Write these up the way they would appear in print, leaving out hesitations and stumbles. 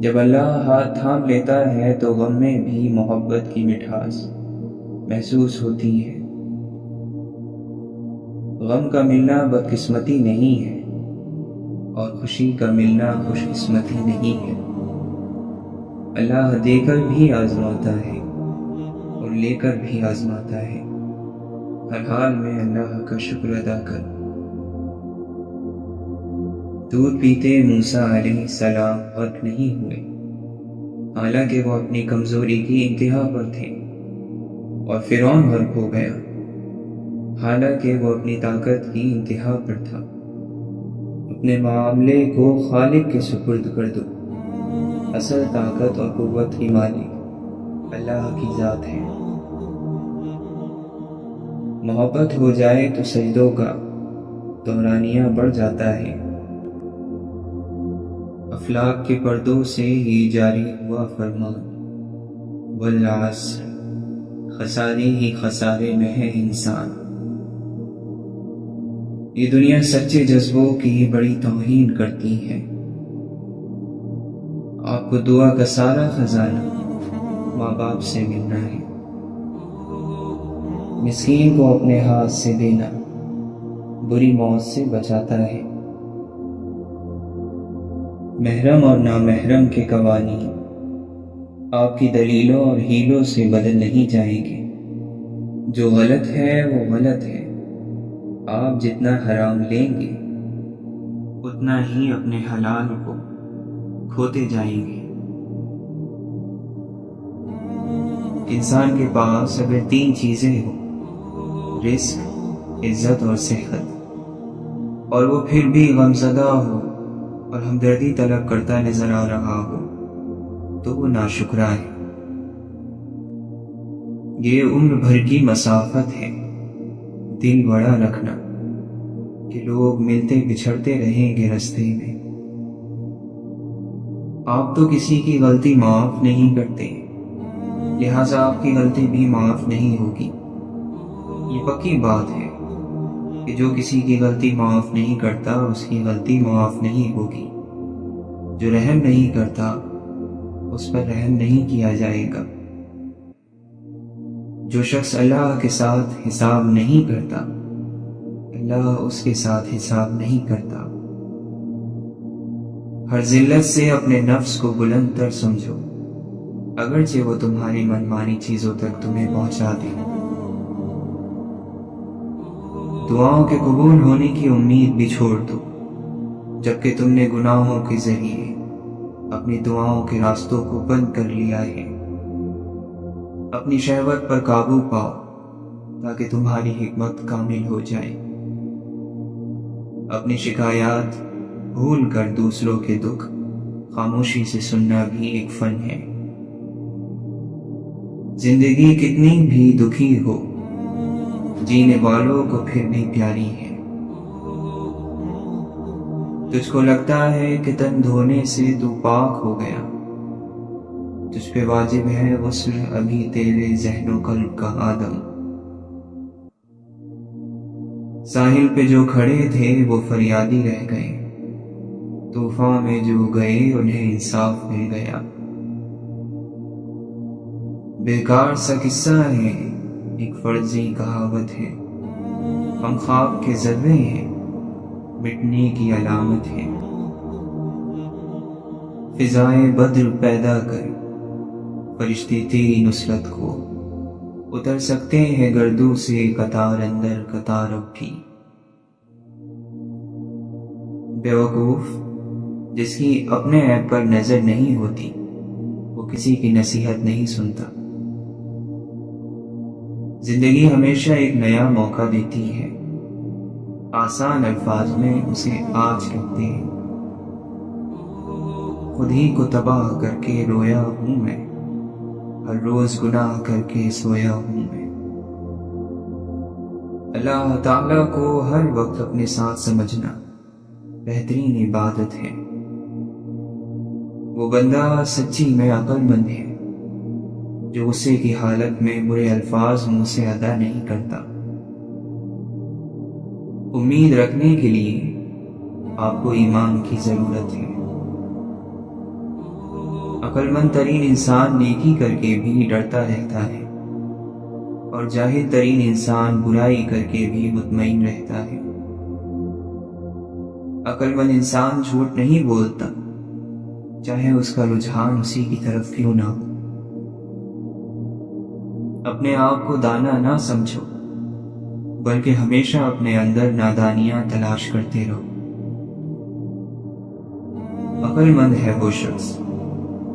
جب اللہ ہاتھ تھام لیتا ہے تو غم میں بھی محبت کی مٹھاس محسوس ہوتی ہے۔ غم کا ملنا بدقسمتی نہیں ہے اور خوشی کا ملنا خوش قسمتی نہیں ہے۔ اللہ دے کر بھی آزماتا ہے اور لے کر بھی آزماتا ہے۔ ہر حال میں اللہ کا شکر ادا کر۔ دودھ پیتے موسیٰ علیہ السلام غرق نہیں ہوئے، حالانکہ وہ اپنی کمزوری کی انتہا پر تھے، اور فرعون غرق ہو گیا حالانکہ وہ اپنی طاقت کی انتہا پر تھا۔ اپنے معاملے کو خالق کے سپرد کر دو، اصل طاقت اور قوت کی مالک اللہ کی ذات ہے۔ محبت ہو جائے تو سجدوں کا دورانیہ بڑھ جاتا ہے۔ افلاک کے پردوں سے ہی جاری ہوا فرمان، والعصر، خسارے ہی خسارے میں ہے انسان۔ یہ دنیا سچے جذبوں کی بڑی توہین کرتی ہے۔ آپ کو دعا کا سارا خزانہ ماں باپ سے ملنا ہے۔ مسکین کو اپنے ہاتھ سے دینا بری موت سے بچاتا ہے۔ محرم اور نامحرم کے قوانین آپ کی دلیلوں اور ہیلوں سے بدل نہیں جائیں گے۔ جو غلط ہے وہ غلط ہے۔ آپ جتنا حرام لیں گے اتنا ہی اپنے حلال کو کھوتے جائیں گے۔ انسان کے پاس اگر 3 چیزیں ہوں، رزق، عزت اور صحت، اور وہ پھر بھی غمزدہ ہو اور ہمدردی طلب کرتا نظر آ رہا ہو تو وہ ناشکرا ہے۔ یہ عمر بھر کی مسافت ہے۔ دل بڑا رکھنا کہ لوگ ملتے بچھڑتے رہیں گے رستے میں۔ آپ تو کسی کی غلطی معاف نہیں کرتے، لہٰذا آپ کی غلطی بھی معاف نہیں ہوگی۔ یہ پکی بات ہے کہ جو کسی کی غلطی معاف نہیں کرتا اس کی غلطی معاف نہیں ہوگی۔ جو رحم نہیں کرتا اس پر رحم نہیں کیا جائے گا۔ جو شخص اللہ کے ساتھ حساب نہیں کرتا اللہ اس کے ساتھ حساب نہیں کرتا۔ ہر ذلت سے اپنے نفس کو بلند تر سمجھو، اگرچہ وہ تمہاری منمانی چیزوں تک تمہیں پہنچا دے۔ دعاؤں کے قبول ہونے کی امید بھی چھوڑ دو، جبکہ تم نے گناہوں کے ذریعے اپنی دعاؤں کے راستوں کو بند کر لیا ہے۔ اپنی شہوت پر قابو پاؤ تاکہ تمہاری حکمت کامل ہو جائے۔ اپنی شکایات بھول کر دوسروں کے دکھ خاموشی سے سننا بھی ایک فن ہے۔ زندگی کتنی بھی دکھی ہو جینے والوں کو پھر بھی پیاری ہے۔ تجھ کو لگتا ہے کہ تن دھونے سے تو پاک ہو گیا، تجھ پہ واجب ہے غسل ابھی تیرے ذہن و قلب کا آدم۔ ساحل پہ جو کھڑے تھے وہ فریادی رہ گئے، طوفان میں جو گئے انہیں انصاف مل گیا۔ بیکار سا قصہ ہے، ایک فرضی کہاوت ہے، ہم خواب کے ذرے ہیں، مٹنے کی علامت ہے۔ فضائے بدر پیدا کر فرشتے تیری نصرت کو، اتر سکتے ہیں گردوں سے قطار اندر قطار اب بھی۔ بیوقوف جس کی اپنے عیب پر نظر نہیں ہوتی وہ کسی کی نصیحت نہیں سنتا۔ زندگی ہمیشہ ایک نیا موقع دیتی ہے، آسان الفاظ میں اسے آج کہتے ہیں۔ خود ہی کو تباہ کر کے رویا ہوں میں، ہر روز گناہ کر کے سویا ہوں میں۔ اللہ تعالیٰ کو ہر وقت اپنے ساتھ سمجھنا بہترین عبادت ہے۔ وہ بندہ سچی میں عقل مند ہے جو غصے کی حالت میں برے الفاظ منہ سے ادا نہیں کرتا۔ امید رکھنے کے لیے آپ کو ایمان کی ضرورت ہے۔ عقل مند ترین انسان نیکی کر کے بھی ڈرتا رہتا ہے، اور جاہل ترین انسان برائی کر کے بھی مطمئن رہتا ہے۔ عقل مند انسان جھوٹ نہیں بولتا، چاہے اس کا رجحان اسی کی طرف کیوں نہ ہو۔ اپنے آپ کو دانا نہ سمجھو، بلکہ ہمیشہ اپنے اندر نادانیاں تلاش کرتے رہو۔ عقل مند ہے وہ شخص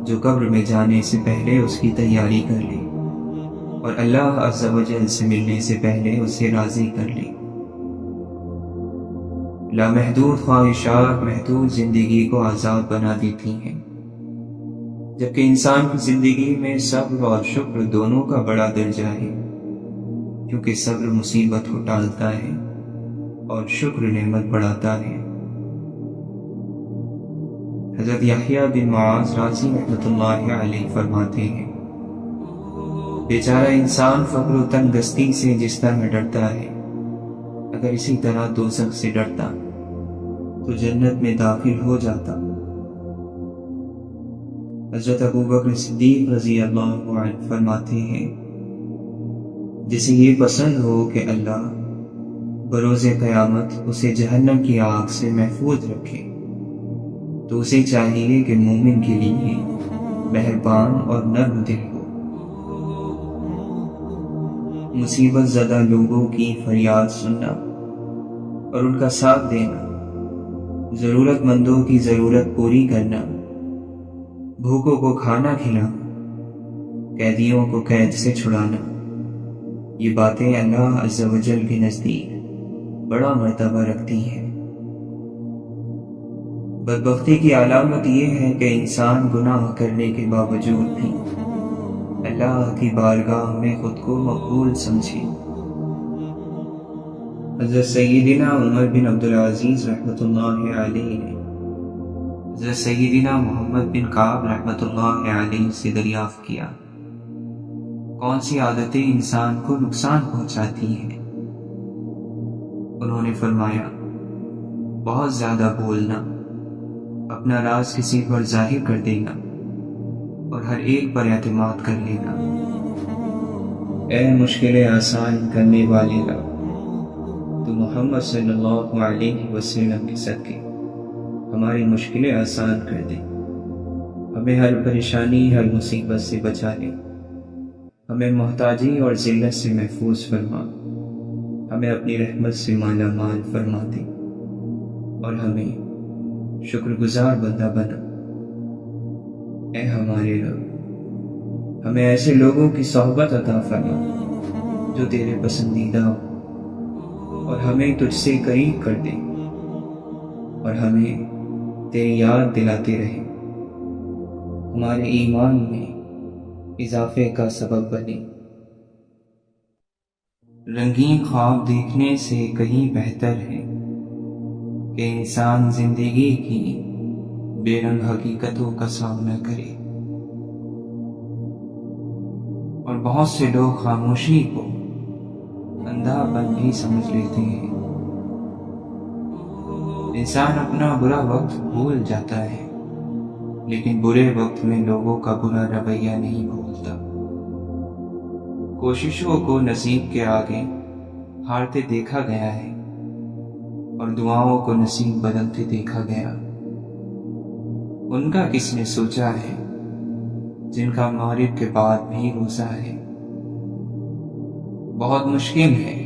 جو قبر میں جانے سے پہلے اس کی تیاری کر لے، اور اللہ عز و جل سے ملنے سے پہلے اسے راضی کر لے۔ لامحدود خواہشات محدود زندگی کو عذاب بنا دیتی ہیں، جبکہ انسان کی زندگی میں صبر اور شکر دونوں کا بڑا درجہ ہے، کیونکہ صبر مصیبت کو ٹالتا ہے اور شکر نعمت بڑھاتا ہے۔ حضرت یحییٰ بن معاذ رازی رحمۃ اللہ علیہ فرماتے ہیں، بیچارہ انسان فقر و تنگ دستی سے جس طرح ڈرتا ہے، اگر اسی طرح دوزخ سے ڈرتا تو جنت میں داخل ہو جاتا۔ حضرت ابوبکر صدیق رضی اللہ عنہ فرماتے ہیں، جسے یہ پسند ہو کہ اللہ بروز قیامت اسے جہنم کی آگ سے محفوظ رکھے، تو اسے چاہیے کہ مومن کے لیے مہربان اور نرم دل ہو۔ مصیبت زدہ لوگوں کی فریاد سننا اور ان کا ساتھ دینا، ضرورت مندوں کی ضرورت پوری کرنا، بھوکوں کو کھانا کھلانا، قیدیوں کو قید سے چھڑانا، یہ باتیں اللہ عز و جل کے نزدیک بڑا مرتبہ رکھتی ہیں۔ بدبختی کی علامت یہ ہے کہ انسان گناہ کرنے کے باوجود بھی اللہ کی بارگاہ میں خود کو مقبول سمجھے۔ حضرت سیدنا عمر بن عبدالعزیز رحمۃ اللہ علیہ نے حضرت سیدنا محمد بن کعب رحمۃ اللہ علیہ سے دریافت کیا، کون سی عادتیں انسان کو نقصان پہنچاتی ہیں؟ انہوں نے فرمایا، بہت زیادہ بولنا، اپنا راز کسی پر ظاہر کر دینا، اور ہر ایک پر اعتماد کر لینا۔ اے مشکلیں آسان کرنے والے رب، تو محمد صلی اللہ علیہ وسلم کے صدقے ہماری مشکلیں آسان کر دے، ہمیں ہر پریشانی ہر مصیبت سے بچا لے، ہمیں محتاجی اور ذلت سے محفوظ فرما، ہمیں اپنی رحمت سے مالا مال فرما دے، اور ہمیں شکر گزار بندہ بنا۔ اے ہمارے رب، ہمیں ایسے لوگوں کی صحبت عطا فرما جو تیرے پسندیدہ ہو، اور ہمیں تجھ سے قریب کر دے، اور ہمیں تیری یاد دلاتے رہے، ہمارے ایمان میں اضافے کا سبب بنے۔ رنگین خواب دیکھنے سے کہیں بہتر ہے کہ انسان زندگی کی بے رنگ حقیقتوں کا سامنا کرے، اور بہت سے لوگ خاموشی کو اندھا پن بھی سمجھ لیتے ہیں۔ انسان اپنا برا وقت بھول جاتا ہے، لیکن برے وقت میں لوگوں کا برا رویہ نہیں بھولتا۔ کوششوں کو نصیب کے آگے ہارتے دیکھا گیا ہے، اور دعاؤں کو نصیب بدلتے دیکھا گیا۔ ان کا کس نے سوچا ہے جن کا مغرب کے بعد بھی روزہ ہے؟ بہت مشکل ہے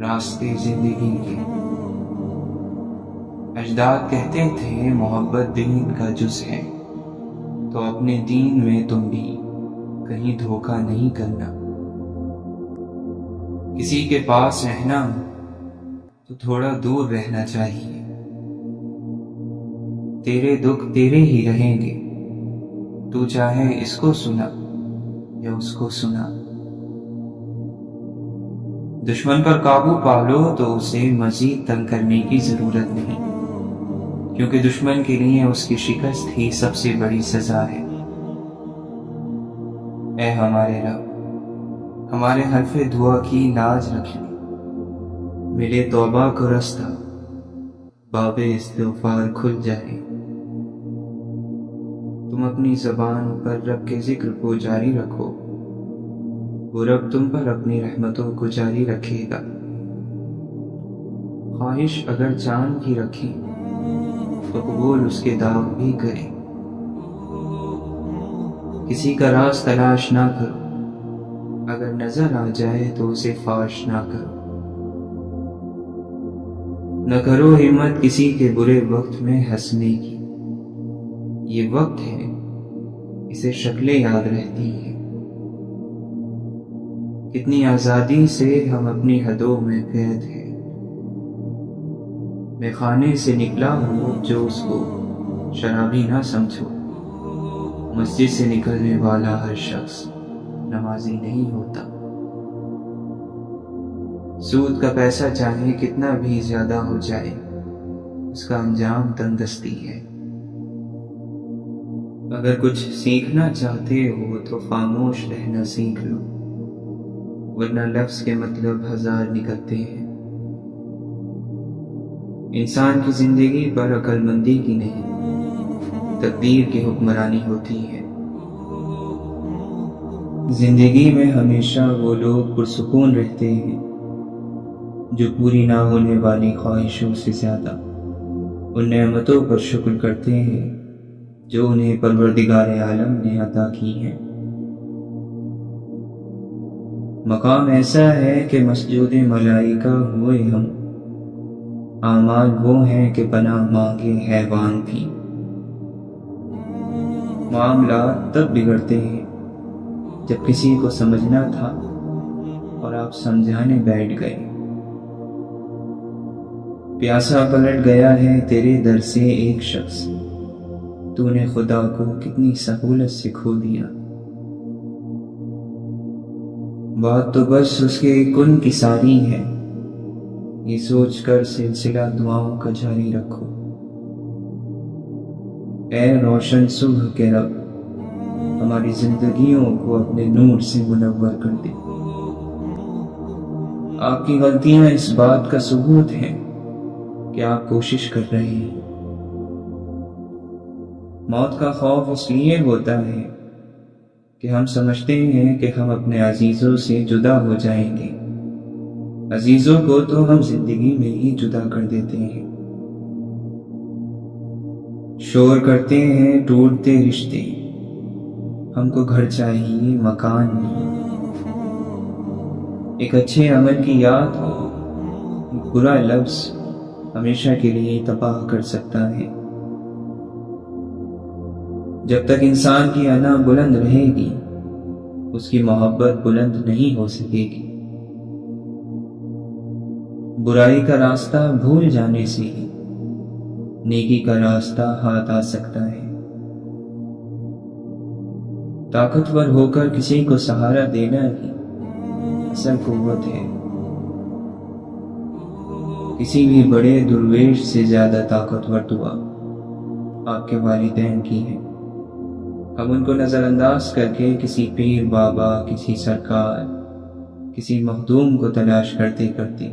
راستے زندگی کے۔ اجداد کہتے تھے محبت دین کا جز ہے، تو اپنے دین میں تم بھی کہیں دھوکہ نہیں کرنا۔ کسی کے پاس رہنا تو تھوڑا دور رہنا چاہیے، تیرے دکھ تیرے ہی رہیں گے، تو چاہے اس کو سنا یا اس کو سنا۔ دشمن پر قابو پالو تو اسے مزید تنگ کرنے کی ضرورت نہیں، کیونکہ دشمن کے لیے اس کی شکست ہی سب سے بڑی سزا ہے۔ اے ہمارے رب، ہمارے حلف دعا کی لاج رکھ لے، ملے توبہ کو رستہ، باب استغفار کھل جائے۔ تم اپنی زبان پر رب کے ذکر کو جاری رکھو، وہ رب تم پر اپنی رحمتوں کو جاری رکھے گا۔ خواہش اگر چاند کی رکھے تو قبول اس کے داغ بھی کرے۔ کسی کا راز تلاش نہ کرو، اگر نظر آ جائے تو اسے فاش نہ کرو۔ نہ کرو ہمت کسی کے برے وقت میں ہنسنے کی، یہ وقت ہے اسے شکلیں یاد رہتی ہیں۔ کتنی آزادی سے ہم اپنی حدوں میں قید ہیں۔ میں خانے سے نکلا ہوں جو اس کو شرابی نہ سمجھو، مسجد سے نکلنے والا ہر شخص نمازی نہیں ہوتا۔ سود کا پیسہ چاہے کتنا بھی زیادہ ہو جائے، اس کا انجام تندرستی ہے۔ اگر کچھ سیکھنا چاہتے ہو تو خاموش رہنا سیکھ لو، ورنہ لفظ کے مطلب ہزار نکلتے ہیں۔ انسان کی زندگی پر عقل مندی کی نہیں، تقدیر کی حکمرانی ہوتی ہے۔ زندگی میں ہمیشہ وہ لوگ پرسکون رہتے ہیں جو پوری نہ ہونے والی خواہشوں سے زیادہ ان نعمتوں پر شکر کرتے ہیں جو انہیں پروردگار عالم نے عطا کی ہیں۔ مقام ایسا ہے کہ مسجود ملائکہ ہوئے ہم، اعمال وہ ہیں کہ پناہ مانگے حیوان بھی۔ معاملات تب بگڑتے ہیں جب کسی کو سمجھنا تھا اور آپ سمجھانے بیٹھ گئے۔ پیاسا پلٹ گیا ہے تیرے در سے ایک شخص، تو نے خدا کو کتنی سہولت سے کھو دیا۔ بات تو بس اس کے کن کی ساری ہے، یہ سوچ کر سلسلہ دعاؤں کا جاری رکھو۔ اے روشن صبح کے رب، ہماری زندگیوں کو اپنے نور سے منور کر دے۔ آپ کی غلطیاں اس بات کا ثبوت ہیں کہ آپ کوشش کر رہے ہیں۔ موت کا خوف اس لیے ہوتا ہے کہ ہم سمجھتے ہیں کہ ہم اپنے عزیزوں سے جدا ہو جائیں گے۔ عزیزوں کو تو ہم زندگی میں ہی جدا کر دیتے ہیں۔ شور کرتے ہیں ٹوٹتے رشتے، ہم کو گھر چاہیے مکان نہیں۔ ایک اچھے عمل کی یاد ہو، ایک برا لفظ ہمیشہ کے لیے تباہ کر سکتا ہے۔ جب تک انسان کی انا بلند رہے گی، اس کی محبت بلند نہیں ہو سکے گی۔ برائی کا راستہ بھول جانے سے ہی نیکی کا راستہ ہاتھ آ سکتا ہے۔ طاقتور ہو کر کسی کو سہارا دینا ہی اصل قوت ہے۔ کسی بھی بڑے درویش سے زیادہ طاقتور دعا آپ کے والدین کی ہے۔ ہم ان کو نظر انداز کر کے کسی پیر بابا، کسی سرکار، کسی مخدوم کو تلاش کرتے کرتے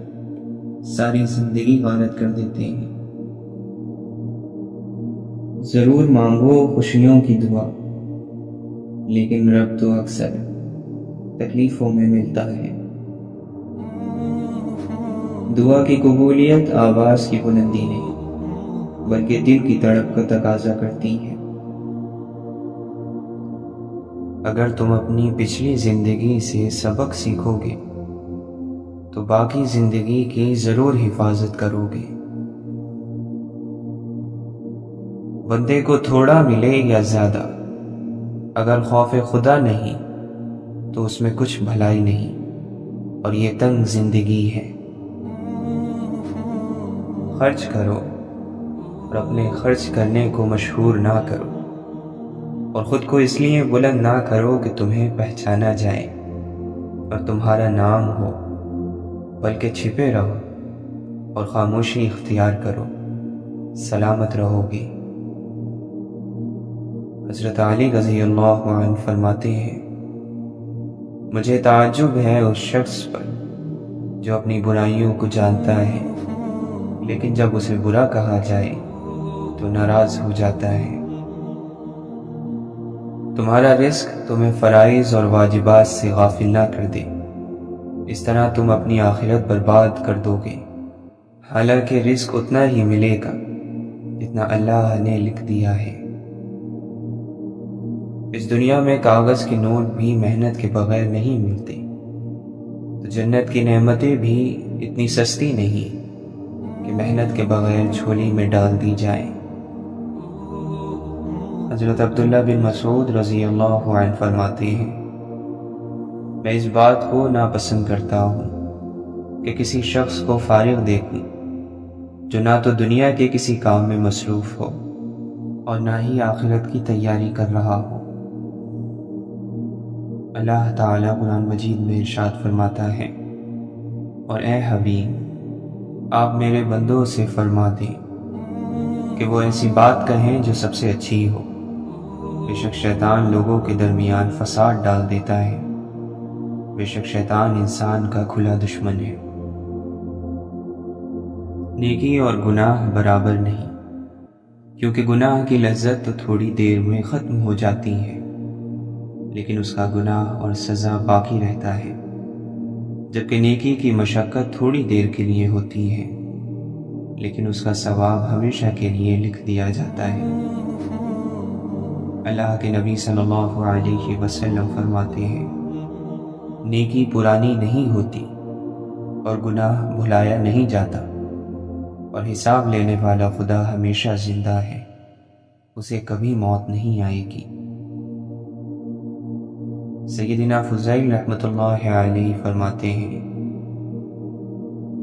ساری زندگی غارت کر دیتے ہیں۔ ضرور مانگو خوشیوں کی دعا، لیکن رب تو اکثر تکلیفوں میں ملتا ہے۔ دعا کی قبولیت آواز کی بلندی نہیں، بلکہ دل کی تڑپ کا تقاضا کرتی ہے۔ اگر تم اپنی پچھلی زندگی سے سبق سیکھو گے تو باقی زندگی کی ضرور حفاظت کرو گے۔ بندے کو تھوڑا ملے یا زیادہ، اگر خوف خدا نہیں تو اس میں کچھ بھلائی نہیں، اور یہ تنگ زندگی ہے۔ خرچ کرو اور اپنے خرچ کرنے کو مشہور نہ کرو، اور خود کو اس لیے بلند نہ کرو کہ تمہیں پہچانا جائے اور تمہارا نام ہو، بلکہ چھپے رہو اور خاموشی اختیار کرو، سلامت رہو گے۔ حضرت علی رضی اللہ عنہ فرماتے ہیں، مجھے تعجب ہے اس شخص پر جو اپنی برائیوں کو جانتا ہے، لیکن جب اسے برا کہا جائے تو ناراض ہو جاتا ہے۔ تمہارا رزق تمہیں فرائض اور واجبات سے غافل نہ کر دے، اس طرح تم اپنی آخرت برباد کر دو گے، حالانکہ رزق اتنا ہی ملے گا جتنا اللہ نے لکھ دیا ہے۔ اس دنیا میں کاغذ کے نوٹ بھی محنت کے بغیر نہیں ملتے، تو جنت کی نعمتیں بھی اتنی سستی نہیں کہ محنت کے بغیر جھولی میں ڈال دی جائیں۔ حضرت عبداللہ بن مسعود رضی اللہ عنہ فرماتے ہیں، میں اس بات کو ناپسند کرتا ہوں کہ کسی شخص کو فارغ دیکھوں جو نہ تو دنیا کے کسی کام میں مصروف ہو اور نہ ہی آخرت کی تیاری کر رہا ہو۔ اللہ تعالیٰ قرآن مجید میں ارشاد فرماتا ہے، اور اے حبیب آپ میرے بندوں سے فرما دیں کہ وہ ایسی بات کہیں جو سب سے اچھی ہو، بے شک شیطان لوگوں کے درمیان فساد ڈال دیتا ہے، بے شک شیطان انسان کا کھلا دشمن ہے۔ نیکی اور گناہ برابر نہیں، کیونکہ گناہ کی لذت تو تھوڑی دیر میں ختم ہو جاتی ہے، لیکن اس کا گناہ اور سزا باقی رہتا ہے، جبکہ نیکی کی مشقت تھوڑی دیر کے لیے ہوتی ہے، لیکن اس کا ثواب ہمیشہ کے لیے لکھ دیا جاتا ہے۔ اللہ کے نبی صلی اللہ علیہ وسلم فرماتے ہیں، نیکی پرانی نہیں ہوتی اور گناہ بھلایا نہیں جاتا، اور حساب لینے والا خدا ہمیشہ زندہ ہے، اسے کبھی موت نہیں آئے گی۔ سیدنا فضیل رحمۃ اللہ علیہ فرماتے ہیں،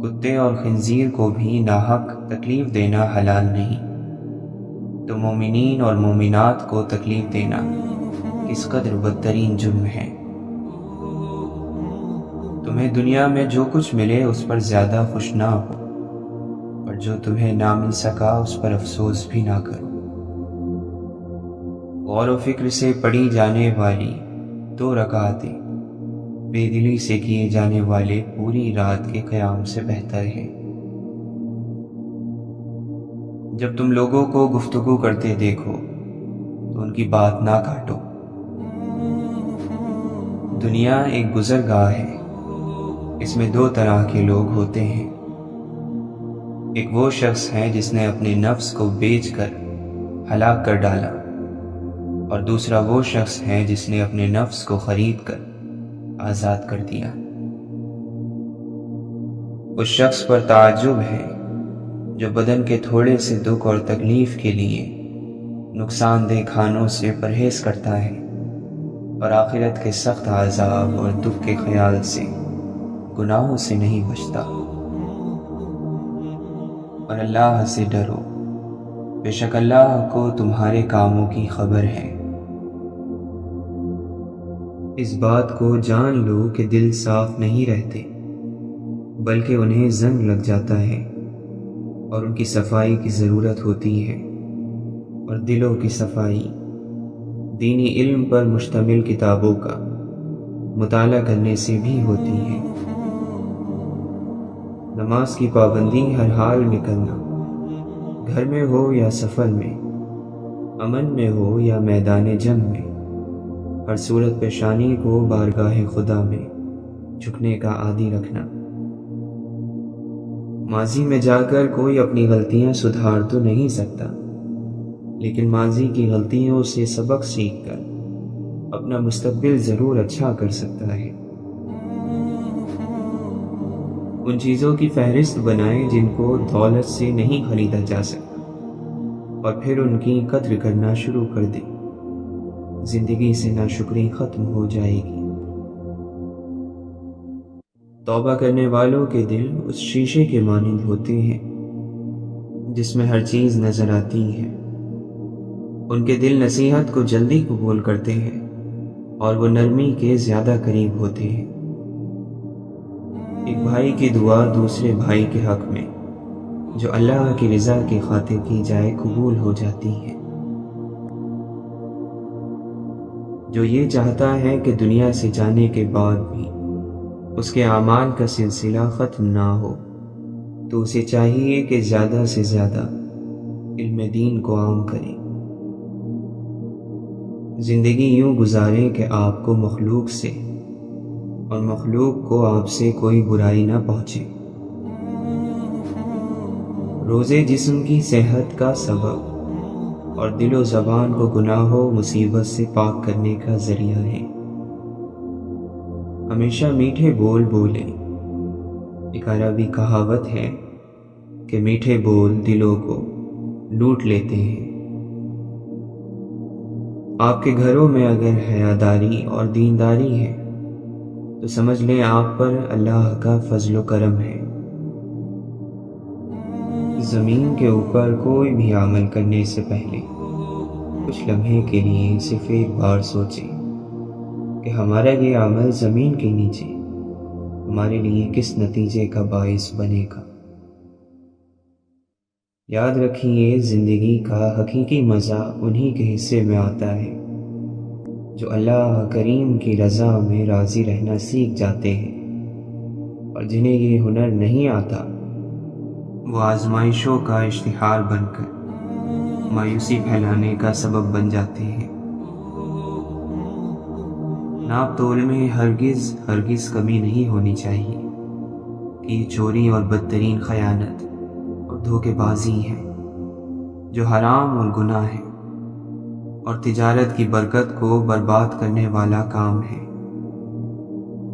کتے اور خنزیر کو بھی ناحق تکلیف دینا حلال نہیں، تو مومنین اور مومنات کو تکلیف دینا کس قدر بدترین جرم ہے۔ تمہیں دنیا میں جو کچھ ملے اس پر زیادہ خوش نہ ہو، اور جو تمہیں نہ مل سکا اس پر افسوس بھی نہ کرو۔ غور و فکر سے پڑھی جانے والی 2 رکعتیں بے دلی سے کیے جانے والے پوری رات کے قیام سے بہتر ہیں۔ جب تم لوگوں کو گفتگو کرتے دیکھو تو ان کی بات نہ کاٹو۔ دنیا ایک گزرگاہ ہے، اس میں 2 طرح کے لوگ ہوتے ہیں، ایک وہ شخص ہے جس نے اپنے نفس کو بیچ کر ہلاک کر ڈالا، اور دوسرا وہ شخص ہے جس نے اپنے نفس کو خرید کر آزاد کر دیا۔ اس شخص پر تعجب ہے جو بدن کے تھوڑے سے دکھ اور تکلیف کے لیے نقصان دہ کھانوں سے پرہیز کرتا ہے، اور آخرت کے سخت عذاب اور دکھ کے خیال سے گناہوں سے نہیں بچتا۔ اور اللہ سے ڈرو، بے شک اللہ کو تمہارے کاموں کی خبر ہے۔ اس بات کو جان لو کہ دل صاف نہیں رہتے، بلکہ انہیں زنگ لگ جاتا ہے، اور ان کی صفائی کی ضرورت ہوتی ہے، اور دلوں کی صفائی دینی علم پر مشتمل کتابوں کا مطالعہ کرنے سے بھی ہوتی ہے۔ نماز کی پابندی ہر حال میں کرنا، گھر میں ہو یا سفر میں، امن میں ہو یا میدان جنگ میں، ہر صورت پیشانی کو بارگاہ خدا میں جھکنے کا عادی رکھنا۔ ماضی میں جا کر کوئی اپنی غلطیاں سدھار تو نہیں سکتا، لیکن ماضی کی غلطیوں سے سبق سیکھ کر اپنا مستقبل ضرور اچھا کر سکتا ہے۔ ان چیزوں کی فہرست بنائیں جن کو دولت سے نہیں خریدا جا سکتا، اور پھر ان کی قدر کرنا شروع کر دیں، زندگی سے ناشکری ختم ہو جائے گی۔ توبہ کرنے والوں کے دل اس شیشے کے مانند ہوتے ہیں جس میں ہر چیز نظر آتی ہے۔ ان کے دل نصیحت کو جلدی قبول کرتے ہیں، اور وہ نرمی کے زیادہ قریب ہوتے ہیں۔ ایک بھائی کی دعا دوسرے بھائی کے حق میں جو اللہ کی رضا کی خاطر کی جائے قبول ہو جاتی ہے۔ جو یہ چاہتا ہے کہ دنیا سے جانے کے بعد بھی اس کے اعمال کا سلسلہ ختم نہ ہو، تو اسے چاہیے کہ زیادہ سے زیادہ علم دین کو عام کرے۔ زندگی یوں گزاریں کہ آپ کو مخلوق سے اور مخلوق کو آپ سے کوئی برائی نہ پہنچے۔ روزے جسم کی صحت کا سبب اور دل و زبان کو گناہ و مصیبت سے پاک کرنے کا ذریعہ ہے۔ ہمیشہ میٹھے بول بولیں۔ ایک عربی کہاوت ہے کہ میٹھے بول دلوں کو لوٹ لیتے ہیں۔ آپ کے گھروں میں اگر حیاداری اور دینداری ہے تو سمجھ لیں آپ پر اللہ کا فضل و کرم ہے۔ زمین کے اوپر کوئی بھی عمل کرنے سے پہلے کچھ لمحے کے لیے صرف ایک بار سوچیں کہ ہمارا یہ عمل زمین کے نیچے ہمارے لیے کس نتیجے کا باعث بنے گا۔ یاد رکھیے، زندگی کا حقیقی مزہ انہی کے حصے میں آتا ہے جو اللہ کریم کی رضا میں راضی رہنا سیکھ جاتے ہیں، اور جنہیں یہ ہنر نہیں آتا وہ آزمائشوں کا اشتہار بن کر مایوسی پھیلانے کا سبب بن جاتے ہیں۔ ناپ تول میں ہرگز کمی نہیں ہونی چاہیے کہ یہ چوری اور بدترین خیانت اور دھوکے بازی ہے جو حرام اور گناہ ہے اور تجارت کی برکت کو برباد کرنے والا کام ہے۔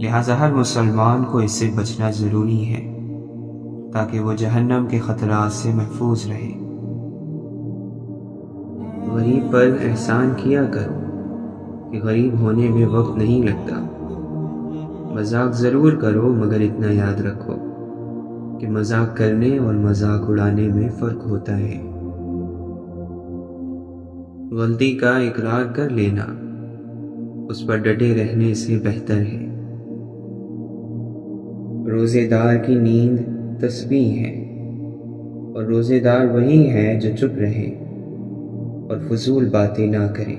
لہذا ہر مسلمان کو اس سے بچنا ضروری ہے تاکہ وہ جہنم کے خطرات سے محفوظ رہے۔ غریب پر احسان کیا کرو کہ غریب ہونے میں وقت نہیں لگتا۔ مذاق ضرور کرو، مگر اتنا یاد رکھو کہ مذاق کرنے اور مذاق اڑانے میں فرق ہوتا ہے۔ غلطی کا اقرار کر لینا اس پر ڈٹے رہنے سے بہتر ہے۔ روزے دار کی نیند تسبیح ہے، اور روزے دار وہی ہے جو چپ رہے اور فضول باتیں نہ کرے۔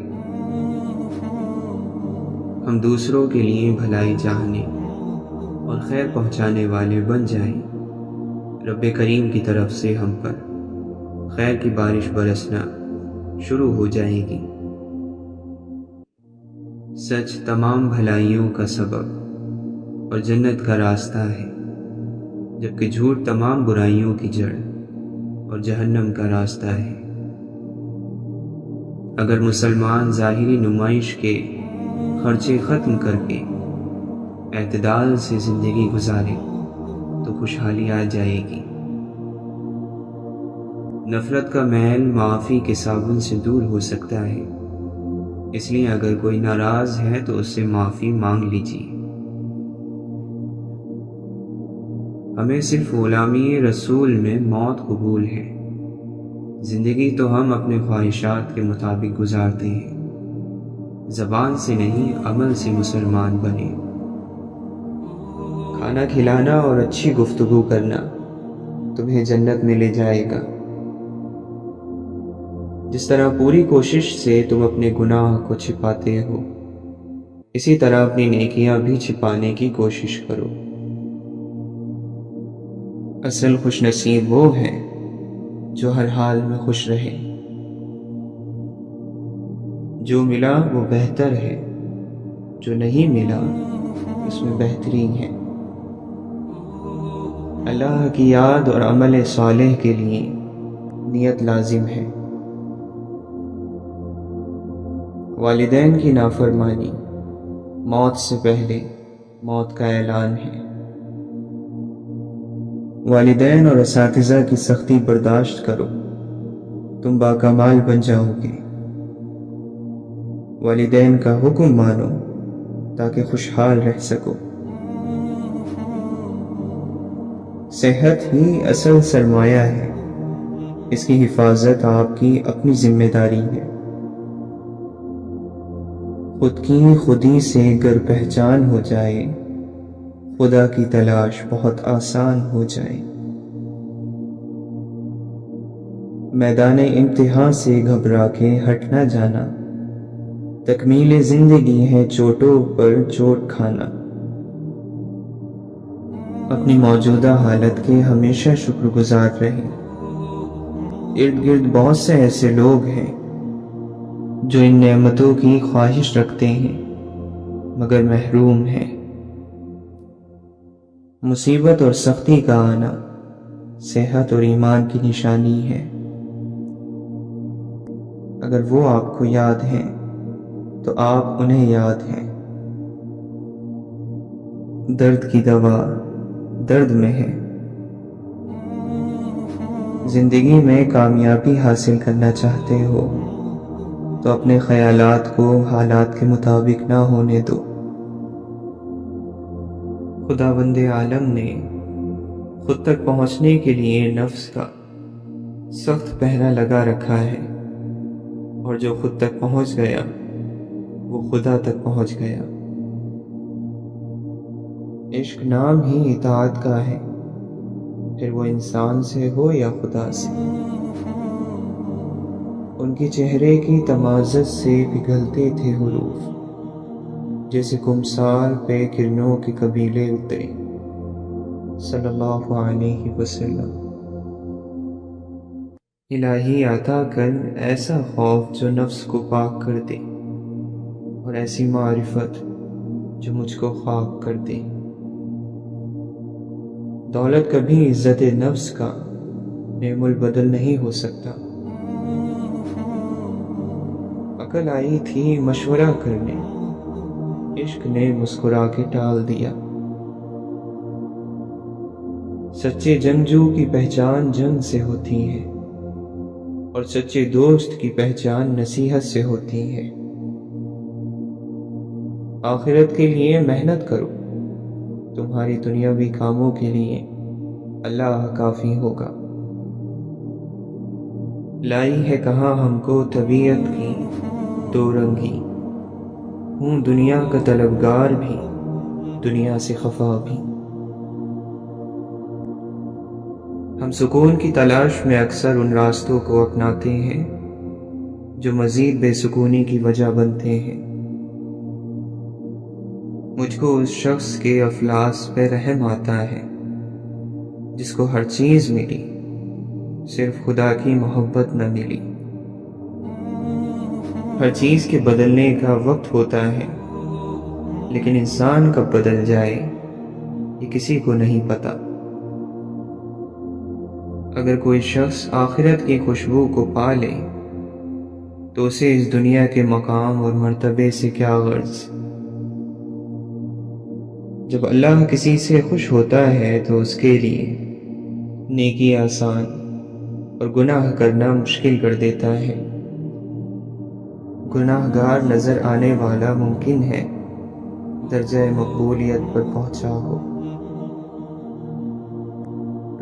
ہم دوسروں کے لیے بھلائی چاہنے اور خیر پہنچانے والے بن جائیں، رب کریم کی طرف سے ہم پر خیر کی بارش برسنا شروع ہو جائے گی۔ سچ تمام بھلائیوں کا سبب اور جنت کا راستہ ہے، جبکہ جھوٹ تمام برائیوں کی جڑ اور جہنم کا راستہ ہے۔ اگر مسلمان ظاہری نمائش کے خرچے ختم کر کے اعتدال سے زندگی گزارے تو خوشحالی آ جائے گی۔ نفرت کا میل معافی کے صابن سے دور ہو سکتا ہے، اس لیے اگر کوئی ناراض ہے تو اس سے معافی مانگ لیجیے۔ ہمیں صرف غلامی رسول میں موت قبول ہے۔ زندگی تو ہم اپنے خواہشات کے مطابق گزارتے ہیں۔ زبان سے نہیں، عمل سے مسلمان بنے۔ کھانا کھلانا اور اچھی گفتگو کرنا تمہیں جنت میں لے جائے گا۔ جس طرح پوری کوشش سے تم اپنے گناہ کو چھپاتے ہو، اسی طرح اپنی نیکیاں بھی چھپانے کی کوشش کرو۔ اصل خوش نصیب وہ ہے جو ہر حال میں خوش رہے۔ جو ملا وہ بہتر ہے، جو نہیں ملا اس میں بہتری ہے۔ اللہ کی یاد اور عمل صالح کے لیے نیت لازم ہے۔ والدین کی نافرمانی موت سے پہلے موت کا اعلان ہے۔ والدین اور اساتذہ کی سختی برداشت کرو، تم باکمال بن جاؤ گے۔ والدین کا حکم مانو تاکہ خوشحال رہ سکو۔ صحت ہی اصل سرمایہ ہے، اس کی حفاظت آپ کی اپنی ذمہ داری ہے۔ خود کی خودی سے گر پہچان ہو جائے، خدا کی تلاش بہت آسان ہو جائے۔ میدان امتحان سے گھبرا کے ہٹ نہ جانا، تکمیل زندگی ہے چوٹوں پر چوٹ کھانا۔ اپنی موجودہ حالت کے ہمیشہ شکر گزار رہیں۔ ارد گرد بہت سے ایسے لوگ ہیں جو ان نعمتوں کی خواہش رکھتے ہیں مگر محروم ہیں۔ مصیبت اور سختی کا آنا صحت اور ایمان کی نشانی ہے۔ اگر وہ آپ کو یاد ہیں تو آپ انہیں یاد ہیں۔ درد کی دوا درد میں ہے۔ زندگی میں کامیابی حاصل کرنا چاہتے ہو تو اپنے خیالات کو حالات کے مطابق نہ ہونے دو۔ خداوند عالم نے خود تک پہنچنے کے لیے نفس کا سخت پہرا لگا رکھا ہے، اور جو خود تک پہنچ گیا وہ خدا تک پہنچ گیا۔ عشق نام ہی اطاعت کا ہے، پھر وہ انسان سے ہو یا خدا سے۔ ان کے چہرے کی تمازت سے پگھلتے تھے حروف، جیسے کمسال پہ کرنوں کے قبیلے اترے۔ صلی اللہ علیہ وسلم۔ الہی عطا کر ایسا خوف جو نفس کو پاک کر دے، اور ایسی معرفت جو مجھ کو خاک کر دے۔ دولت کبھی عزت نفس کا نعم البدل نہیں ہو سکتا۔ عقل آئی تھی مشورہ کرنے، عشق نے مسکرا کے ٹال دیا۔ سچے جنگجو کی پہچان جنگ سے ہوتی ہے، اور سچے دوست کی پہچان نصیحت سے ہوتی ہے۔ آخرت کے لیے محنت کرو، تمہاری دنیاوی کاموں کے لیے اللہ کافی ہوگا۔ لائی ہے کہاں ہم کو طبیعت کی دو رنگی، ہوں دنیا کا طلبگار بھی دنیا سے خفا بھی۔ ہم سکون کی تلاش میں اکثر ان راستوں کو اپناتے ہیں جو مزید بے سکونی کی وجہ بنتے ہیں۔ مجھ کو اس شخص کے افلاس پہ رحم آتا ہے جس کو ہر چیز ملی، صرف خدا کی محبت نہ ملی۔ ہر چیز کے بدلنے کا وقت ہوتا ہے، لیکن انسان کب بدل جائے یہ کسی کو نہیں پتا۔ اگر کوئی شخص آخرت کی خوشبو کو پا لے تو اسے اس دنیا کے مقام اور مرتبے سے کیا غرض۔ جب اللہ کسی سے خوش ہوتا ہے تو اس کے لیے نیکی آسان اور گناہ کرنا مشکل کر دیتا ہے۔ گناہ گار نظر آنے والا ممکن ہے درجہ مقبولیت پر پہنچا ہو۔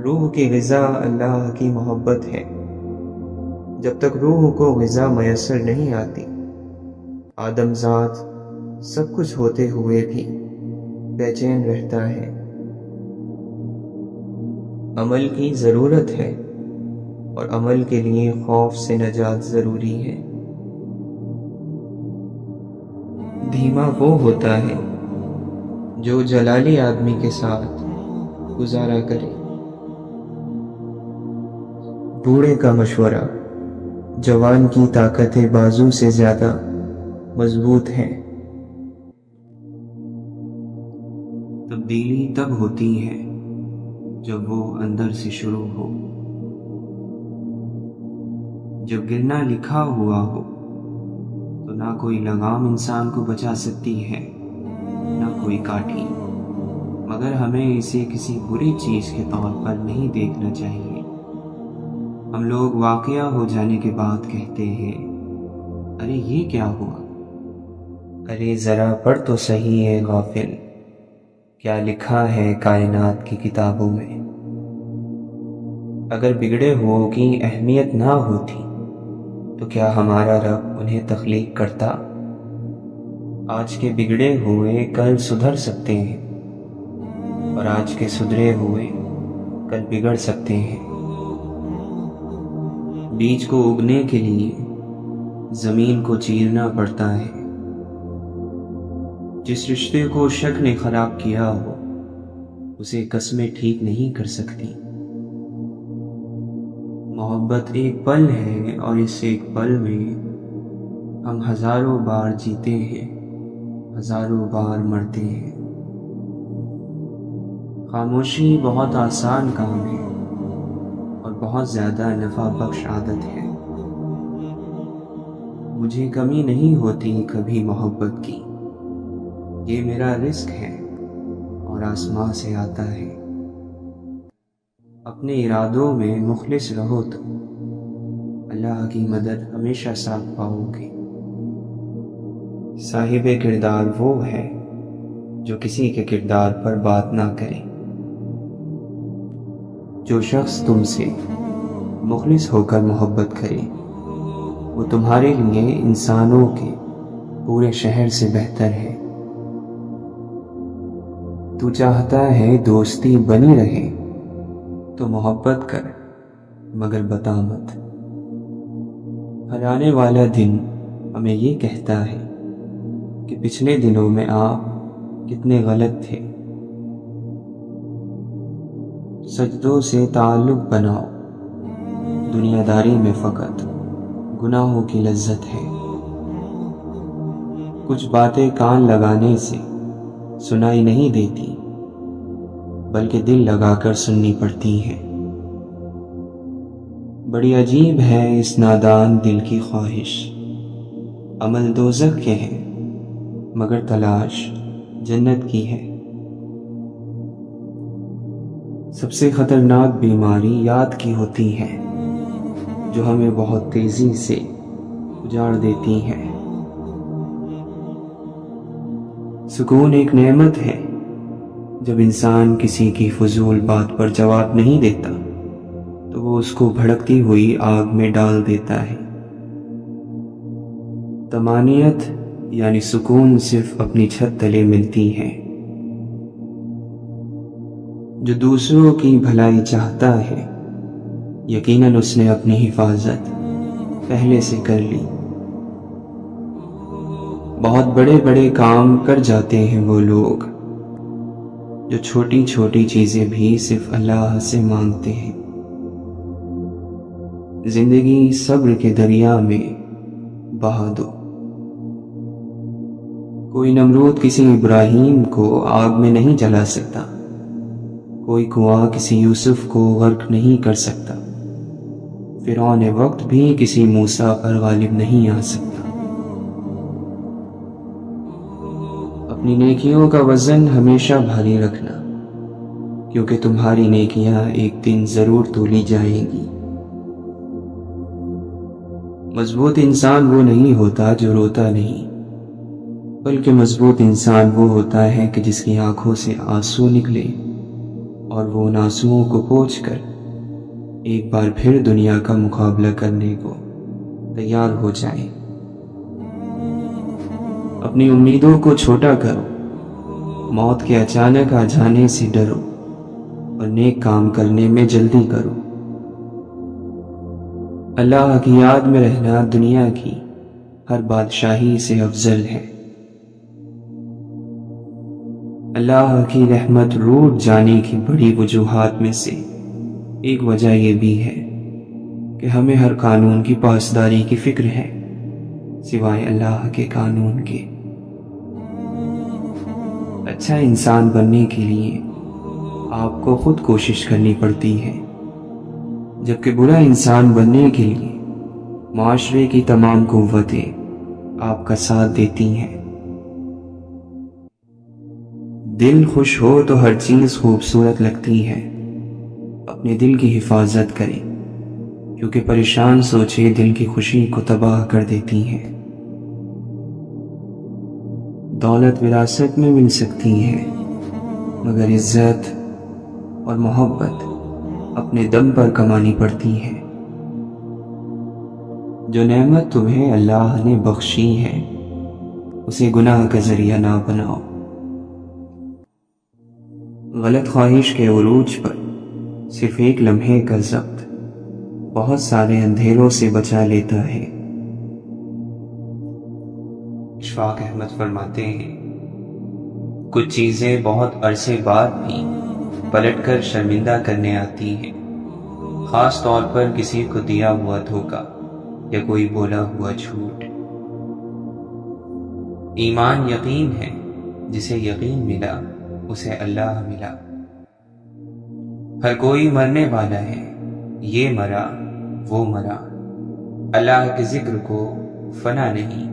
روح کی غذا اللہ کی محبت ہے۔ جب تک روح کو غذا میسر نہیں آتی، آدم ذات سب کچھ ہوتے ہوئے بھی بے چین رہتا ہے۔ عمل کی ضرورت ہے، اور عمل کے لیے خوف سے نجات ضروری ہے۔ دھیما وہ ہوتا ہے جو جلالی آدمی کے ساتھ گزارا کرے۔ بوڑھے کا مشورہ جوان کی طاقت بازو سے زیادہ مضبوط ہے۔ تبدیلی تب ہوتی ہے جب وہ اندر سے شروع ہو۔ جب گرنا لکھا ہوا ہو تو نہ کوئی لگام انسان کو بچا سکتی ہے، نہ کوئی کاٹھی، مگر ہمیں اسے کسی بری چیز کے طور پر نہیں دیکھنا چاہیے۔ ہم لوگ واقعہ ہو جانے کے بعد کہتے ہیں، ارے یہ کیا ہوا؟ ارے ذرا پڑھ تو صحیح ہے غافل، کیا لکھا ہے کائنات کی کتابوں میں۔ اگر بگڑے ہوئوں کی اہمیت نہ ہوتی تو کیا ہمارا رب انہیں تخلیق کرتا؟ آج کے بگڑے ہوئے کل سدھر سکتے ہیں، اور آج کے سدھرے ہوئے کل بگڑ سکتے ہیں۔ بیج کو اگنے کے لیے زمین کو چیرنا پڑتا ہے۔ جس رشتے کو شک نے خراب کیا ہو اسے قسمیں ٹھیک نہیں کر سکتی۔ محبت ایک پل ہے، اور اس ایک پل میں ہم ہزاروں بار جیتے ہیں، ہزاروں بار مرتے ہیں۔ خاموشی بہت آسان کام ہے اور بہت زیادہ نفع بخش عادت ہے۔ مجھے کمی نہیں ہوتی کبھی محبت کی، یہ میرا رزق ہے اور آسمان سے آتا ہے۔ اپنے ارادوں میں مخلص رہو تو اللہ کی مدد ہمیشہ ساتھ پاؤ گے۔ صاحب کردار وہ ہے جو کسی کے کردار پر بات نہ کرے۔ جو شخص تم سے مخلص ہو کر محبت کرے وہ تمہارے لیے انسانوں کے پورے شہر سے بہتر ہے۔ تو چاہتا ہے دوستی بنی رہے تو محبت کر مگر بتا مت۔ ہر آنے والا دن ہمیں یہ کہتا ہے کہ پچھلے دنوں میں آپ کتنے غلط تھے۔ سجدوں سے تعلق بناؤ، دنیا داری میں فقط گناہوں کی لذت ہے۔ کچھ باتیں کان لگانے سے سنائی نہیں دیتی بلکہ دل لگا کر سننی پڑتی ہیں۔ بڑی عجیب ہے اس نادان دل کی خواہش، عمل دوزخ کے ہیں مگر تلاش جنت کی ہے۔ سب سے خطرناک بیماری یاد کی ہوتی ہے جو ہمیں بہت تیزی سے اجاڑ دیتی ہے۔ سکون ایک نعمت ہے، جب انسان کسی کی فضول بات پر جواب نہیں دیتا تو وہ اس کو بھڑکتی ہوئی آگ میں ڈال دیتا ہے۔ طمانینت یعنی سکون صرف اپنی چھت تلے ملتی ہے۔ جو دوسروں کی بھلائی چاہتا ہے یقیناً اس نے اپنی حفاظت پہلے سے کر لی۔ بہت بڑے بڑے کام کر جاتے ہیں وہ لوگ جو چھوٹی چھوٹی چیزیں بھی صرف اللہ سے مانگتے ہیں۔ زندگی صبر کے دریا میں بہا دو۔ کوئی نمرود کسی ابراہیم کو آگ میں نہیں جلا سکتا، کوئی کنواں کسی یوسف کو غرق نہیں کر سکتا، فرعون وقت بھی کسی موسیٰ پر غالب نہیں آ سکتا۔ اپنی نیکیوں کا وزن ہمیشہ بھاری رکھنا، کیونکہ تمہاری نیکیاں ایک دن ضرور تولی جائیں گی۔ مضبوط انسان وہ نہیں ہوتا جو روتا نہیں، بلکہ مضبوط انسان وہ ہوتا ہے کہ جس کی آنکھوں سے آنسو نکلے اور وہ ان آنسوؤں کو پوچھ کر ایک بار پھر دنیا کا مقابلہ کرنے کو تیار ہو جائے۔ اپنی امیدوں کو چھوٹا کرو، موت کے اچانک آ جانے سے ڈرو اور نیک کام کرنے میں جلدی کرو۔ اللہ کی یاد میں رہنا دنیا کی ہر بادشاہی سے افضل ہے۔ اللہ کی رحمت روٹ جانے کی بڑی وجوہات میں سے ایک وجہ یہ بھی ہے کہ ہمیں ہر قانون کی پاسداری کی فکر ہے سوائے اللہ کے قانون کے۔ اچھا انسان بننے کے لیے آپ کو خود کوشش کرنی پڑتی ہے، جبکہ برا انسان بننے کے لیے معاشرے کی تمام قوتیں آپ کا ساتھ دیتی ہیں۔ دل خوش ہو تو ہر چیز خوبصورت لگتی ہے۔ اپنے دل کی حفاظت کریں، کیونکہ پریشان سوچیں دل کی خوشی کو تباہ کر دیتی ہیں۔ دولت وراثت میں مل سکتی ہے، مگر عزت اور محبت اپنے دم پر کمانی پڑتی ہے۔ جو نعمت تمہیں اللہ نے بخشی ہے اسے گناہ کا ذریعہ نہ بناؤ۔ غلط خواہش کے عروج پر صرف ایک لمحے کا ضبط بہت سارے اندھیروں سے بچا لیتا ہے۔ اشفاق احمد فرماتے ہیں، کچھ چیزیں بہت عرصے بعد بھی پلٹ کر شرمندہ کرنے آتی ہیں، خاص طور پر کسی کو دیا ہوا دھوکہ یا کوئی بولا ہوا جھوٹ۔ ایمان یقین ہے، جسے یقین ملا اسے اللہ ملا۔ ہر کوئی مرنے والا ہے، یہ مرا وہ مرا، اللہ کے ذکر کو فنا نہیں۔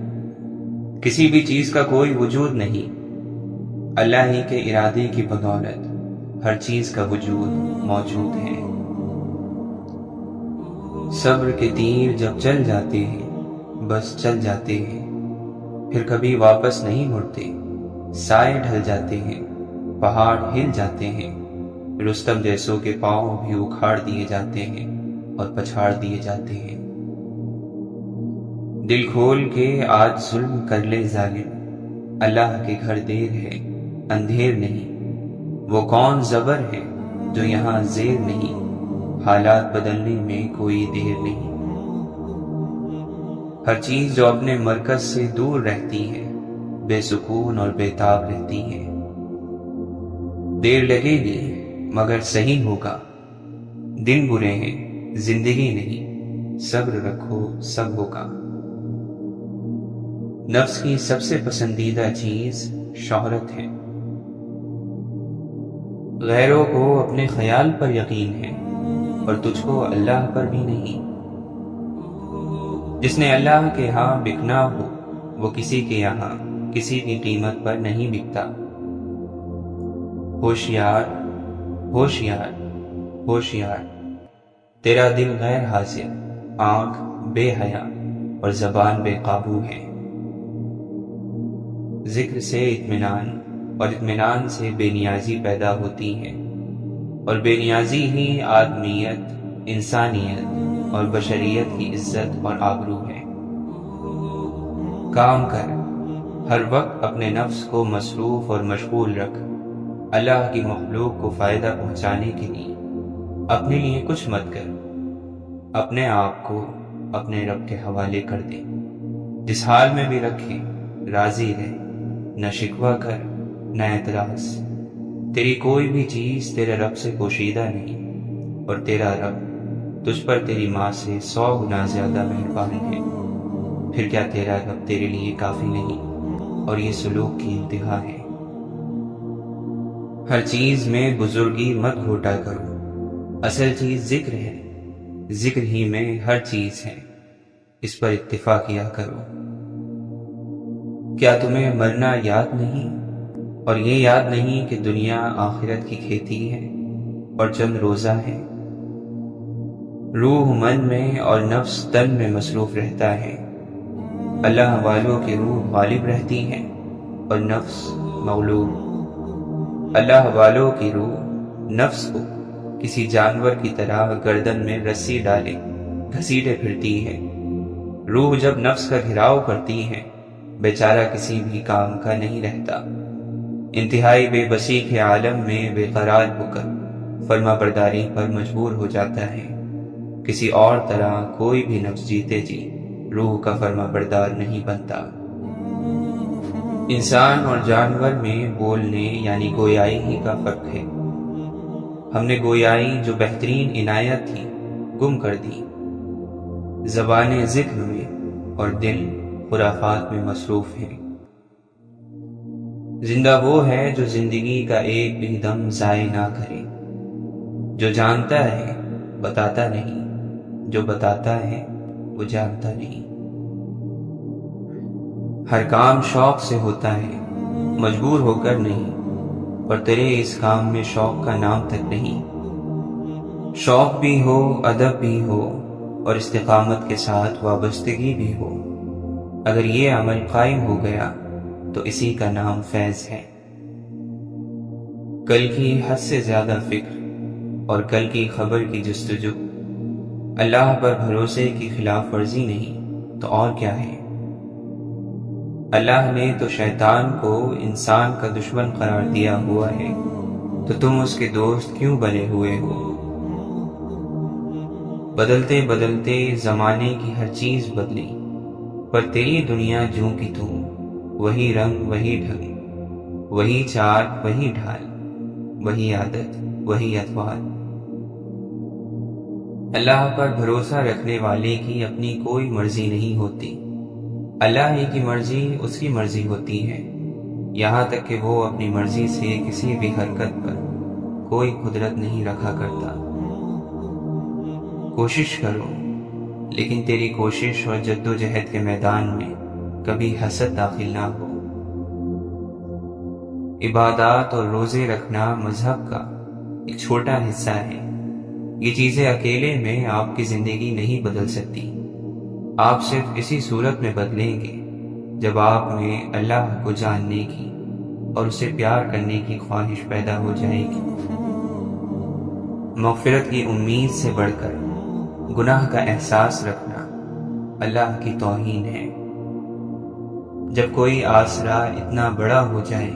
کسی بھی چیز کا کوئی وجود نہیں، اللہ ہی کے ارادے کی بدولت ہر چیز کا وجود موجود ہے۔ صبر کے تیر جب چل جاتے ہیں بس چل جاتے ہیں، پھر کبھی واپس نہیں مڑتے۔ سائے ڈھل جاتے ہیں، پہاڑ ہل جاتے ہیں، رستم جیسوں کے پاؤں بھی اکھاڑ دیے جاتے ہیں اور پچھاڑ دیے جاتے ہیں۔ دل کھول کے آج ظلم کر لے ظالم، اللہ کے گھر دیر ہے اندھیر نہیں۔ وہ کون زبر ہے جو یہاں زیر نہیں، حالات بدلنے میں کوئی دیر نہیں۔ ہر چیز جو اپنے مرکز سے دور رہتی ہے بے سکون اور بے تاب رہتی ہے۔ دیر لگے گی مگر صحیح ہوگا، دن برے ہیں زندگی نہیں، صبر رکھو سب ہوگا۔ نفس کی سب سے پسندیدہ چیز شہرت ہے، غیروں کو اپنے خیال پر یقین ہے اور تجھ کو اللہ پر بھی نہیں۔ جس نے اللہ کے ہاں بکنا ہو وہ کسی کے یہاں کسی بھی قیمت پر نہیں بکتا۔ ہوشیار ہوشیار ہوشیار، تیرا دل غیر حاضر، آنکھ بے حیا اور زبان بے قابو ہے۔ ذکر سے اطمینان اور اطمینان سے بے نیازی پیدا ہوتی ہے، اور بے نیازی ہی آدمیت، انسانیت اور بشریت کی عزت اور آبرو ہے۔ کام کر، ہر وقت اپنے نفس کو مصروف اور مشغول رکھ، اللہ کی مخلوق کو فائدہ پہنچانے کے لیے اپنے لیے کچھ مت کر، اپنے آپ کو اپنے رب کے حوالے کر دے۔ جس حال میں بھی رکھے راضی رہ، نہ شکوہ کر نہ اعتراض۔ تیری کوئی بھی چیز تیرے رب سے پوشیدہ نہیں، اور تیرا رب تجھ پر تیری ماں سے 100 گنا زیادہ مہربان ہے۔ پھر کیا تیرا رب تیرے لیے کافی نہیں؟ اور یہ سلوک کی انتہا ہے۔ ہر چیز میں بزرگی مت گھوٹا کرو، اصل چیز ذکر ہے، ذکر ہی میں ہر چیز ہے، اس پر اتفاق کیا کرو۔ کیا تمہیں مرنا یاد نہیں، اور یہ یاد نہیں کہ دنیا آخرت کی کھیتی ہے اور چند روزہ ہے؟ روح من میں اور نفس تن میں مصروف رہتا ہے، اللہ والوں کی روح غالب رہتی ہے اور نفس مغلوب۔ اللہ والوں کی روح نفس کو کسی جانور کی طرح گردن میں رسی ڈالے گھسیٹے پھرتی ہے۔ روح جب نفس کا گھراؤ کرتی ہے بیچارہ کسی بھی کام کا نہیں رہتا، انتہائی بے بسی کے عالم میں بے قرار ہو کر فرما برداری پر مجبور ہو جاتا ہے۔ کسی اور طرح کوئی بھی نفس جیتے جی روح کا فرما بردار نہیں بنتا۔ انسان اور جانور میں بولنے یعنی گویائی ہی کا فرق ہے۔ ہم نے گویائی جو بہترین عنایت تھی گم کر دی، زبان ذکر میں اور دل خرافات میں مصروف ہیں۔ زندہ وہ ہے جو زندگی کا ایک بھی دم ضائع نہ کرے، جو جانتا ہے بتاتا نہیں، جو بتاتا ہے وہ جانتا نہیں۔ ہر کام شوق سے ہوتا ہے، مجبور ہو کر نہیں، اور تیرے اس کام میں شوق کا نام تک نہیں۔ شوق بھی ہو، ادب بھی ہو، اور استقامت کے ساتھ وابستگی بھی ہو، اگر یہ عمل قائم ہو گیا تو اسی کا نام فیض ہے۔ کل کی حد سے زیادہ فکر اور کل کی خبر کی جستجو اللہ پر بھروسے کی خلاف ورزی نہیں تو اور کیا ہے؟ اللہ نے تو شیطان کو انسان کا دشمن قرار دیا ہوا ہے، تو تم اس کے دوست کیوں بنے ہوئے ہو؟ بدلتے بدلتے زمانے کی ہر چیز بدلی، پر تیری دنیا جوں کی توں، وہی رنگ وہی ڈھنگ، وہی چال وہی ڈھال، وہی عادت وہی اطوار۔ اللہ پر بھروسہ رکھنے والے کی اپنی کوئی مرضی نہیں ہوتی، اللہ ہی کی مرضی اس کی مرضی ہوتی ہے، یہاں تک کہ وہ اپنی مرضی سے کسی بھی حرکت پر کوئی قدرت نہیں رکھا کرتا۔ کوشش کرو، لیکن تیری کوشش اور جد و جہد کے میدان میں کبھی حسد داخل نہ ہو۔ عبادات اور روزے رکھنا مذہب کا ایک چھوٹا حصہ ہے۔ یہ چیزیں اکیلے میں آپ کی زندگی نہیں بدل سکتی۔ آپ صرف اسی صورت میں بدلیں گے جب آپ میں اللہ کو جاننے کی اور اسے پیار کرنے کی خواہش پیدا ہو جائے گی۔ مغفرت کی امید سے بڑھ کر گناہ کا احساس رکھنا اللہ کی توہین ہے۔ جب کوئی آسرا اتنا بڑا ہو جائے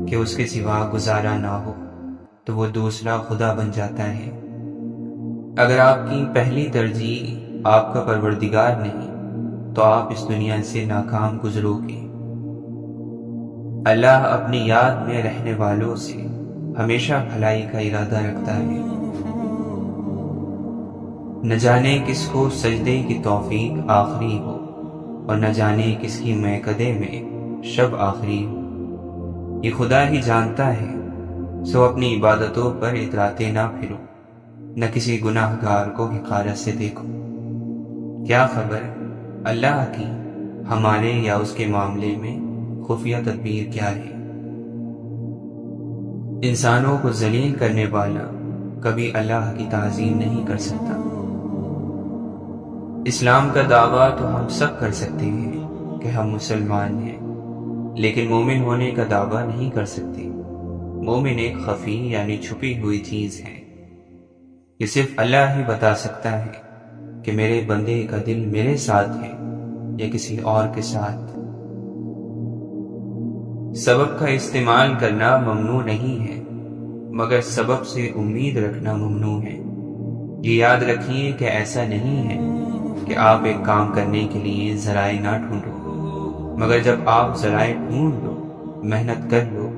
کہ اس کے سوا گزارا نہ ہو تو وہ دوسرا خدا بن جاتا ہے۔ اگر آپ کی پہلی ترجیح آپ کا پروردگار نہیں تو آپ اس دنیا سے ناکام گزرو گے۔ اللہ اپنی یاد میں رہنے والوں سے ہمیشہ بھلائی کا ارادہ رکھتا ہے۔ نہ جانے کس کو سجدے کی توفیق آخری ہو اور نہ جانے کس کی میکدے میں شب آخری ہو، یہ خدا ہی جانتا ہے۔ سو اپنی عبادتوں پر اتراتے نہ پھرو، نہ کسی گناہ گار کو حقارت سے دیکھو۔ کیا خبر اللہ کی ہمارے یا اس کے معاملے میں خفیہ تدبیر کیا ہے؟ انسانوں کو ذلیل کرنے والا کبھی اللہ کی تعظیم نہیں کر سکتا۔ اسلام کا دعویٰ تو ہم سب کر سکتے ہیں کہ ہم مسلمان ہیں، لیکن مومن ہونے کا دعویٰ نہیں کر سکتے۔ مومن ایک خفی یعنی چھپی ہوئی چیز ہے۔ یہ صرف اللہ ہی بتا سکتا ہے کہ میرے بندے کا دل میرے ساتھ ہے یا کسی اور کے ساتھ۔ سبب کا استعمال کرنا ممنوع نہیں ہے، مگر سبب سے امید رکھنا ممنوع ہے۔ یہ یاد رکھیے کہ ایسا نہیں ہے کہ آپ ایک کام کرنے کے لیے ذرائع نہ ڈھونڈو، مگر جب آپ ذرائع ڈھونڈ لو، محنت کر لو،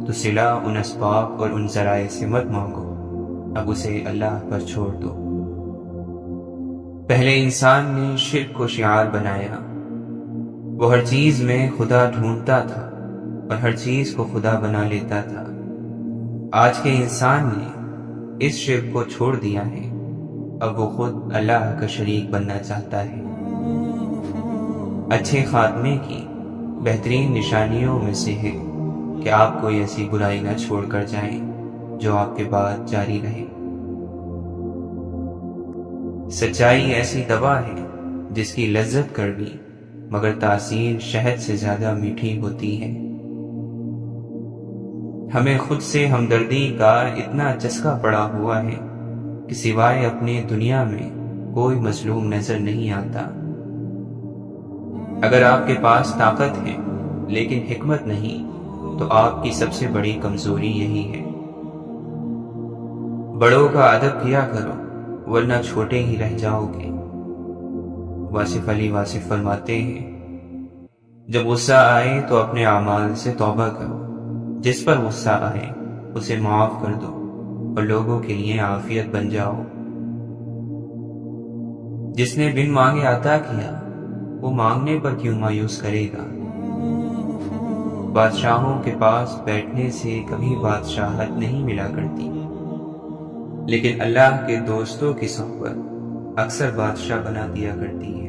تو صلہ ان اسباب اور ان ذرائع سے مت مانگو، اب اسے اللہ پر چھوڑ دو۔ پہلے انسان نے شرک کو شعار بنایا۔ وہ ہر چیز میں خدا ڈھونڈتا تھا اور ہر چیز کو خدا بنا لیتا تھا۔ آج کے انسان نے اس شرک کو چھوڑ دیا ہے، اب وہ خود اللہ کا شریک بننا چاہتا ہے۔ اچھے خاتمے کی بہترین نشانیوں میں سے ہے کہ آپ کوئی ایسی برائی نہ چھوڑ کر جائیں جو آپ کے بعد جاری رہے۔ سچائی ایسی دوا ہے جس کی لذت کڑوی مگر تاثیر شہد سے زیادہ میٹھی ہوتی ہے۔ ہمیں خود سے ہمدردی کا اتنا چسکا پڑا ہوا ہے کہ سوائے اپنے دنیا میں کوئی مظلوم نظر نہیں آتا۔ اگر آپ کے پاس طاقت ہے لیکن حکمت نہیں تو آپ کی سب سے بڑی کمزوری یہی ہے۔ بڑوں کا ادب کیا کرو ورنہ چھوٹے ہی رہ جاؤ گے۔ واصف علی واصف فرماتے ہیں، جب غصہ آئے تو اپنے اعمال سے توبہ کرو، جس پر غصہ آئے اسے معاف کر دو اور لوگوں کے لیے عافیت بن جاؤ۔ جس نے بن مانگے عطا کیا وہ مانگنے پر کیوں مایوس کرے گا؟ بادشاہوں کے پاس بیٹھنے سے کبھی بادشاہت نہیں ملا کرتی، لیکن اللہ کے دوستوں کی صحبت اکثر بادشاہ بنا دیا کرتی ہے۔